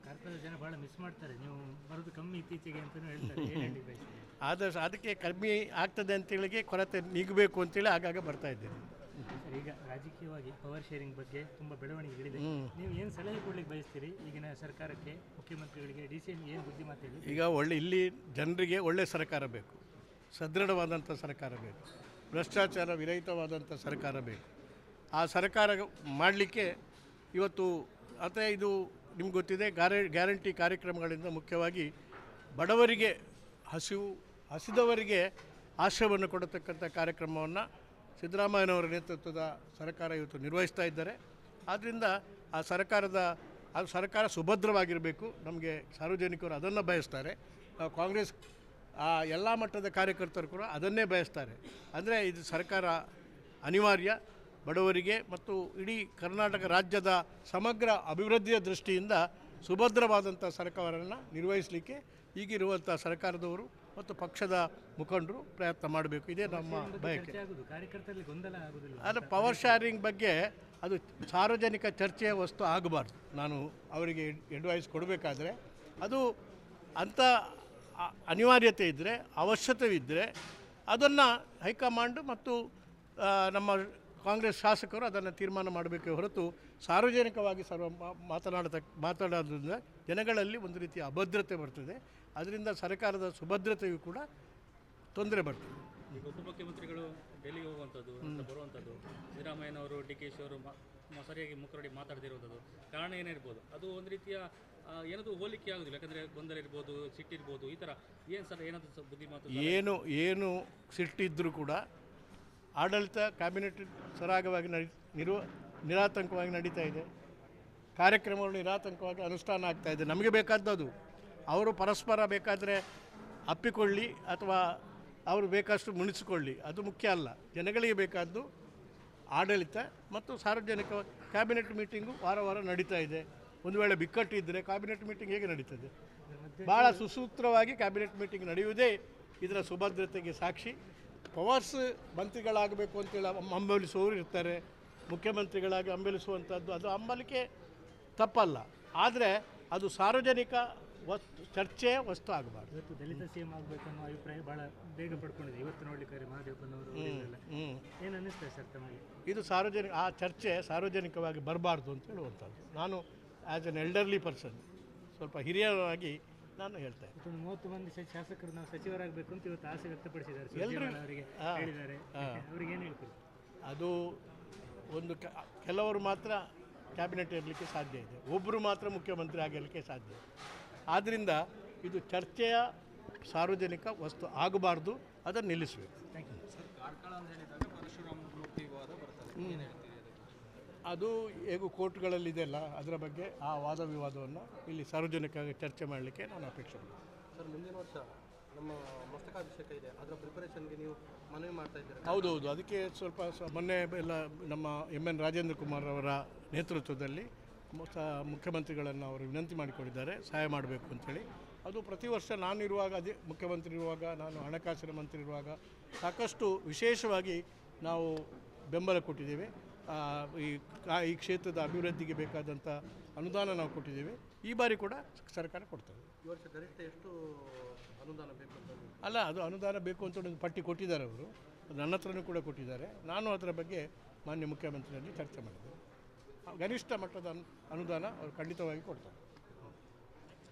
ಕಾರ್ಕಳದ ಜನ ಭಾಳ ಮಿಸ್ ಮಾಡ್ತಾರೆ, ನೀವು ಬರೋದು ಕಮ್ಮಿ ಇತ್ತೀಚೆಗೆ ಅಂತಲೂ ಹೇಳ್ತಾರೆ. ಏನು ಹೇಳಿ ಬಯಸ್ತೀರಿ? ಆದಷ್ಟು ಅದಕ್ಕೆ ಕಮ್ಮಿ ಆಗ್ತದೆ ಅಂತೇಳಿಗೆ ಕೊರತೆ ನೀಗಬೇಕು ಅಂತೇಳಿ ಆಗಾಗ ಬರ್ತಾ ಇದ್ದೇನೆ. ಸರ್, ಈಗ ರಾಜಕೀಯವಾಗಿ ಪವರ್ ಶೇರಿಂಗ್ ಬಗ್ಗೆ ತುಂಬ ಬೆಳವಣಿಗೆಗಳಿದೆ. ನೀವು ಏನು ಸಲಹೆ ಕೊಡ್ಲಿಕ್ಕೆ ಬಯಸ್ತೀರಿ ಈಗಿನ ಸರ್ಕಾರಕ್ಕೆ, ಮುಖ್ಯಮಂತ್ರಿಗಳಿಗೆ, ಡಿ ಸಿ ಎಂ ಏನು ಬುದ್ಧಿಮಾತು ಹೇಳಿ? ಈಗ ಇಲ್ಲಿ ಜನರಿಗೆ ಒಳ್ಳೆಯ ಸರ್ಕಾರ ಬೇಕು, ಸದೃಢವಾದಂಥ ಸರ್ಕಾರ ಬೇಕು, ಭ್ರಷ್ಟಾಚಾರ ವಿರಹಿತವಾದಂಥ ಸರ್ಕಾರ ಬೇಕು. ಆ ಸರ್ಕಾರ ಮಾಡಲಿಕ್ಕೆ ಇವತ್ತು ಅಥವಾ ಇದು ನಿಮ್ಗೆ ಗೊತ್ತಿದೆ, ಗ್ಯಾರಂಟಿ ಕಾರ್ಯಕ್ರಮಗಳಿಂದ ಮುಖ್ಯವಾಗಿ ಬಡವರಿಗೆ ಹಸಿದವರಿಗೆ ಆಶ್ರಯವನ್ನು ಕೊಡತಕ್ಕಂಥ ಕಾರ್ಯಕ್ರಮವನ್ನು ಸಿದ್ದರಾಮಯ್ಯನವರ ನೇತೃತ್ವದ ಸರ್ಕಾರ ಇವತ್ತು ನಿರ್ವಹಿಸ್ತಾ ಇದ್ದಾರೆ. ಆದ್ದರಿಂದ ಆ ಸರ್ಕಾರ ಸುಭದ್ರವಾಗಿರಬೇಕು. ನಮಗೆ ಸಾರ್ವಜನಿಕರು ಅದನ್ನು ಬಯಸ್ತಾರೆ. ಕಾಂಗ್ರೆಸ್ ಎಲ್ಲ ಮಟ್ಟದ ಕಾರ್ಯಕರ್ತರು ಕೂಡ ಅದನ್ನೇ ಬಯಸ್ತಾರೆ. ಅಂದರೆ ಇದು ಸರ್ಕಾರ ಅನಿವಾರ್ಯ ಬಡವರಿಗೆ ಮತ್ತು ಇಡೀ ಕರ್ನಾಟಕ ರಾಜ್ಯದ ಸಮಗ್ರ ಅಭಿವೃದ್ಧಿಯ ದೃಷ್ಟಿಯಿಂದ ಸುಭದ್ರವಾದಂಥ ಸರ್ಕಾರವನ್ನು ನಿರ್ವಹಿಸಲಿಕ್ಕೆ ಈಗಿರುವಂಥ ಸರ್ಕಾರದವರು ಮತ್ತು ಪಕ್ಷದ ಮುಖಂಡರು ಪ್ರಯತ್ನ ಮಾಡಬೇಕು. ಇದೇ ನಮ್ಮ ಬಯಕೆ. ಅದು ಪವರ್ ಶೇರಿಂಗ್ ಬಗ್ಗೆ ಅದು ಸಾರ್ವಜನಿಕ ಚರ್ಚೆಯ ವಸ್ತು ಆಗಬಾರ್ದು. ನಾನು ಅವರಿಗೆ ಅಡ್ವೈಸ್ ಕೊಡಬೇಕಾದ್ರೆ ಅದು ಅಂಥ ಅನಿವಾರ್ಯತೆ ಇದ್ದರೆ, ಅವಶ್ಯಕವಿದ್ದರೆ ಅದನ್ನು ಹೈಕಮಾಂಡ್ ಮತ್ತು ನಮ್ಮ ಕಾಂಗ್ರೆಸ್ ಶಾಸಕರು ಅದನ್ನು ತೀರ್ಮಾನ ಮಾಡಬೇಕೇ ಹೊರತು ಸಾರ್ವಜನಿಕವಾಗಿ ಮಾತನಾಡೋದ್ರಿಂದ ಜನಗಳಲ್ಲಿ ಒಂದು ರೀತಿಯ ಅಭದ್ರತೆ ಬರ್ತದೆ. ಅದರಿಂದ ಸರ್ಕಾರದ ಸುಭದ್ರತೆಯೂ ಕೂಡ ತೊಂದರೆ ಬರ್ತದೆ. ಈಗ ಉಪಮುಖ್ಯಮಂತ್ರಿಗಳು ಡೆಲ್ಲಿಗೆ ಹೋಗುವಂಥದ್ದು ಬರುವಂಥದ್ದು, ಸಿದ್ದರಾಮಯ್ಯನವರು ಡಿ ಕೆ ಶಿ ಅವರು ಸರಿಯಾಗಿ ಮುಖರಡಿ ಮಾತಾಡದಿರುವಂಥದ್ದು ಕಾರಣ ಏನಿರ್ಬೋದು? ಅದು ಒಂದು ರೀತಿಯ ಏನದು ಹೋಲಿಕೆ ಆಗೋದಿಲ್ಲ, ಯಾಕಂದರೆ ಗೊಂದಲ ಇರ್ಬೋದು, ಸಿಟ್ಟಿರ್ಬೋದು, ಈ ಥರ ಏನು ಸರ್ ಏನಾದರೂ ಬುದ್ಧಿಮಾತು? ಏನು ಸಿಟ್ಟಿದ್ದರೂ ಕೂಡ ಆಡಳಿತ ಕ್ಯಾಬಿನೆಟ್ ಸರಾಗವಾಗಿ ನಿರಾತಂಕವಾಗಿ ನಡೀತಾ ಇದೆ. ಕಾರ್ಯಕ್ರಮಗಳು ನಿರಾತಂಕವಾಗಿ ಅನುಷ್ಠಾನ ಆಗ್ತಾ ಇದೆ. ನಮಗೆ ಬೇಕಾದ್ದು ಅದು. ಅವರು ಪರಸ್ಪರ ಬೇಕಾದರೆ ಅಪ್ಪಿಕೊಳ್ಳಿ ಅಥವಾ ಅವರು ಬೇಕಷ್ಟು ಮುನಿಸಿಕೊಳ್ಳಿ, ಅದು ಮುಖ್ಯ ಅಲ್ಲ. ಜನಗಳಿಗೆ ಬೇಕಾದ್ದು ಆಡಳಿತ ಮತ್ತು ಸಾರ್ವಜನಿಕ ಕ್ಯಾಬಿನೆಟ್ ಮೀಟಿಂಗು ವಾರ ನಡೀತಾ ಇದೆ. ಒಂದು ವೇಳೆ ಬಿಕ್ಕಟ್ಟಿದ್ದರೆ ಕ್ಯಾಬಿನೆಟ್ ಮೀಟಿಂಗ್ ಹೇಗೆ ನಡೀತದೆ? ಭಾಳ ಸುಸೂತ್ರವಾಗಿ ಕ್ಯಾಬಿನೆಟ್ ಮೀಟಿಂಗ್ ನಡೆಯುವುದೇ ಇದರ ಸುಭದ್ರತೆಗೆ ಸಾಕ್ಷಿ. ಪವರ್ಸ್ ಮಂತ್ರಿಗಳಾಗಬೇಕು ಅಂತೇಳಿ ಹಂಬಲಿಸುವವರು ಇರ್ತಾರೆ, ಮುಖ್ಯಮಂತ್ರಿಗಳಾಗಿ ಹಂಬಲಿಸುವಂಥದ್ದು ಅದು ಹಂಬಲಿಕೆ ತಪ್ಪಲ್ಲ. ಆದರೆ ಅದು ಸಾರ್ವಜನಿಕ ಚರ್ಚೆಯ ವಸ್ತು ಆಗಬಾರ್ದು. ಇವತ್ತು ದಲಿತ ಸಿ ಎಂ ಆಗಬೇಕು ಅನ್ನೋ ಅಭಿಪ್ರಾಯ ಭಾಳ ಬೇಗ ಪಡ್ಕೊಂಡಿದೆ. ಇವತ್ತು ನೋಡಲಿಕ್ಕೆ ಮಹದೇವಪ್ಪನವರು ಏನು ಅನ್ನಿಸ್ತದೆ ಸರ್ ತಮಗೆ? ಇದು ಆ ಚರ್ಚೆ ಸಾರ್ವಜನಿಕವಾಗಿ ಬರಬಾರ್ದು ಅಂತ ಹೇಳುವಂಥದ್ದು. ನಾನು ಆ್ಯಸ್ ಎನ್ ಎಲ್ಡರ್ಲಿ ಪರ್ಸನ್, ಸ್ವಲ್ಪ ಹಿರಿಯರಾಗಿ ನಾನು ಹೇಳ್ತೇನೆ. 30 ಮಂದಿ ಶಾಸಕರು ನಾವು ಸಚಿವರಾಗಬೇಕು ಅಂತ ಇವತ್ತು ಆಸೆ ವ್ಯಕ್ತಪಡಿಸಿದ್ದಾರೆ, ಅವರಿಗೆ ಹೇಳಿದ್ದಾರೆ. ಅವ್ರಿಗೆ ಏನು ಹೇಳ್ತೀರಿ? ಅದು ಒಂದು ಕೆಲವರು ಮಾತ್ರ ಕ್ಯಾಬಿನೆಟ್ ಇರಲಿಕ್ಕೆ ಸಾಧ್ಯ ಇದೆ, ಒಬ್ಬರು ಮಾತ್ರ ಮುಖ್ಯಮಂತ್ರಿ ಆಗಲಿಕ್ಕೆ ಸಾಧ್ಯ ಇದೆ. ಆದ್ದರಿಂದ ಇದು ಚರ್ಚೆಯ ಸಾರ್ವಜನಿಕ ವಸ್ತು ಆಗಬಾರ್ದು, ಅದನ್ನು ನಿಲ್ಲಿಸಬೇಕು. Thank you sir. ಕಾರ್ಕಳ ಅಂತ ಹೇಳಿದಾಗ ಪರಶುರಾಮ ಮೂರ್ತಿ ವಿವಾದ ಬರ್ತದೆ, ಅದು ಹೇಗೂ ಕೋರ್ಟ್ಗಳಲ್ಲಿದೆಯಲ್ಲ, ಅದರ ಬಗ್ಗೆ ಆ ವಾದ ವಿವಾದವನ್ನು ಇಲ್ಲಿ ಸಾರ್ವಜನಿಕವಾಗಿ ಚರ್ಚೆ ಮಾಡಲಿಕ್ಕೆ ನಾನು ಅಪೇಕ್ಷೆ ಮಾಡ್ತೀನಿ. ಸರ್, ಮುಂದಿನ ವರ್ಷ ನಮ್ಮ ಮಸ್ತಕಾಭಿಷೇಕ ಇದೆ, ಅದರ ಪ್ರಿಪರೇಷನ್ಗೆ ನೀವು ಮನವಿ ಮಾಡ್ತಾ ಇದ್ದೀರಾ? ಹೌದೌದು, ಅದಕ್ಕೆ ಸ್ವಲ್ಪ ಮೊನ್ನೆ ಎಲ್ಲ ನಮ್ಮ ಎನ್ ರಾಜೇಂದ್ರ ಕುಮಾರ್ ಅವರ ನೇತೃತ್ವದಲ್ಲಿ ಮುಖ್ಯಮಂತ್ರಿಗಳನ್ನು ಅವರು ವಿನಂತಿ ಮಾಡಿಕೊಂಡಿದ್ದಾರೆ ಸಹಾಯ ಮಾಡಬೇಕು ಅಂಥೇಳಿ. ಅದು ಪ್ರತಿ ವರ್ಷ ನಾನಿರುವಾಗ, ಅದೇ ಮುಖ್ಯಮಂತ್ರಿ ಇರುವಾಗ, ನಾನು ಹಣಕಾಸಿನ ಮಂತ್ರಿ ಇರುವಾಗ ಸಾಕಷ್ಟು ವಿಶೇಷವಾಗಿ ನಾವು ಬೆಂಬಲ ಕೊಟ್ಟಿದ್ದೇವೆ. ಈ ಕ್ಷೇತ್ರದ ಅಭಿವೃದ್ಧಿಗೆ ಬೇಕಾದಂಥ ಅನುದಾನ ನಾವು ಕೊಟ್ಟಿದ್ದೇವೆ. ಈ ಬಾರಿ ಕೂಡ ಸರ್ಕಾರ ಕೊಡ್ತದೆ. ಈ ವರ್ಷ ಗರಿಷ್ಠ ಎಷ್ಟು ಅನುದಾನ ಬೇಕು ಅಂತ? ಅಲ್ಲ, ಅದು ಅನುದಾನ ಬೇಕು ಅಂತ ಒಂದು ಪಟ್ಟಿ ಕೊಟ್ಟಿದ್ದಾರೆ ಅವರು, ಅದು ನನ್ನ ಹತ್ರನೂ ಕೂಡ ಕೊಟ್ಟಿದ್ದಾರೆ. ನಾನು ಅದರ ಬಗ್ಗೆ ಮಾನ್ಯ ಮುಖ್ಯಮಂತ್ರಿಯಲ್ಲಿ ಚರ್ಚೆ ಮಾಡಿದೆ. ಗರಿಷ್ಠ ಮಟ್ಟದ ಅನುದಾನ ಅವರು ಖಂಡಿತವಾಗಿ ಕೊಡ್ತಾರೆ.